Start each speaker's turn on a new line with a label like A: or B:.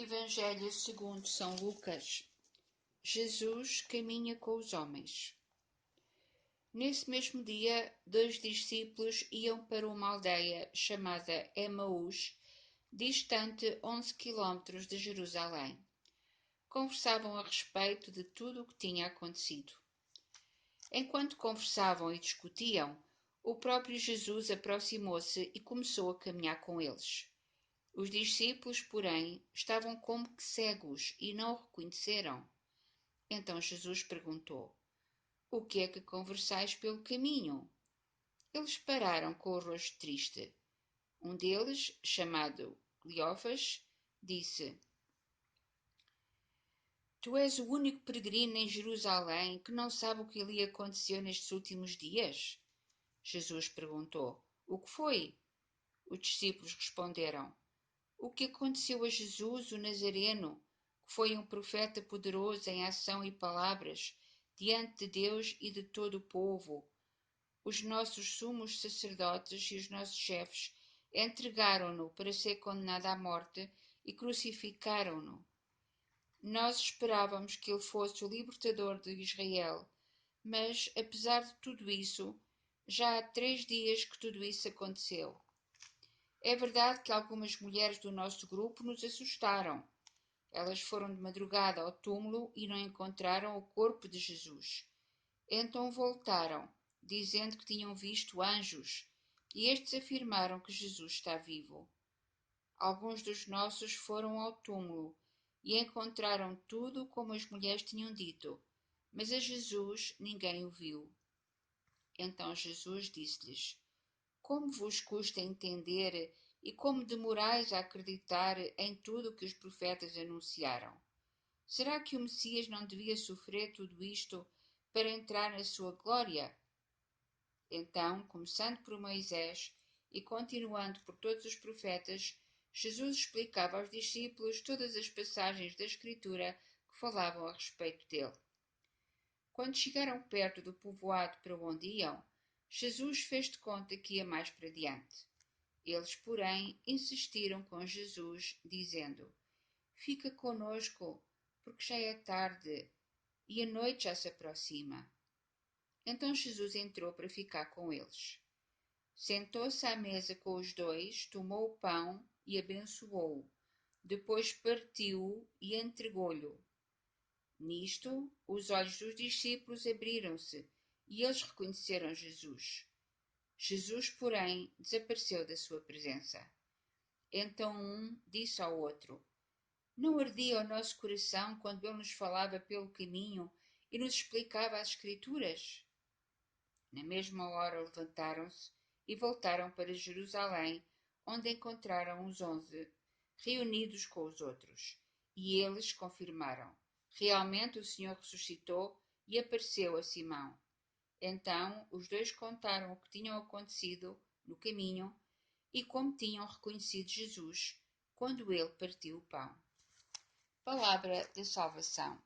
A: Evangelho segundo São Lucas. Jesus caminha com os homens. Nesse mesmo dia, 2 discípulos iam para uma aldeia chamada Emaús, distante 11 quilómetros de Jerusalém. Conversavam a respeito de tudo o que tinha acontecido. Enquanto conversavam e discutiam, o próprio Jesus aproximou-se e começou a caminhar com eles. Os discípulos, porém, estavam como que cegos e não o reconheceram. Então Jesus perguntou: O que é que conversais pelo caminho? Eles pararam com o rosto triste. Um deles, chamado Cleófas, disse: Tu és o único peregrino em Jerusalém que não sabe o que ali aconteceu nestes últimos dias? Jesus perguntou: O que foi? Os discípulos responderam: O que aconteceu a Jesus, o Nazareno, que foi um profeta poderoso em ação e palavras, diante de Deus e de todo o povo. Os nossos sumos sacerdotes e os nossos chefes entregaram-no para ser condenado à morte e crucificaram-no. Nós esperávamos que ele fosse o libertador de Israel, mas, apesar de tudo isso, já há 3 dias que tudo isso aconteceu. É verdade que algumas mulheres do nosso grupo nos assustaram. Elas foram de madrugada ao túmulo e não encontraram o corpo de Jesus. Então voltaram, dizendo que tinham visto anjos, e estes afirmaram que Jesus está vivo. Alguns dos nossos foram ao túmulo e encontraram tudo como as mulheres tinham dito, mas a Jesus ninguém o viu. Então Jesus disse-lhes: Como vos custa entender e como demorais a acreditar em tudo o que os profetas anunciaram? Será que o Messias não devia sofrer tudo isto para entrar na sua glória? Então, começando por Moisés e continuando por todos os profetas, Jesus explicava aos discípulos todas as passagens da Escritura que falavam a respeito dele. Quando chegaram perto do povoado para onde iam, Jesus fez de conta que ia mais para diante. Eles, porém, insistiram com Jesus, dizendo: Fica conosco, porque já é tarde e a noite já se aproxima. Então Jesus entrou para ficar com eles. Sentou-se à mesa com os dois, tomou o pão e abençoou-o. Depois partiu-o e entregou-lhe. Nisto, os olhos dos discípulos abriram-se e eles reconheceram Jesus. Jesus, porém, desapareceu da sua presença. Então um disse ao outro: Não ardia o nosso coração quando ele nos falava pelo caminho e nos explicava as Escrituras? Na mesma hora levantaram-se e voltaram para Jerusalém, onde encontraram os 11 reunidos com os outros. E eles confirmaram: Realmente o Senhor ressuscitou e apareceu a Simão. Então os dois contaram o que tinham acontecido no caminho e como tinham reconhecido Jesus quando ele partiu o pão. Palavra da salvação.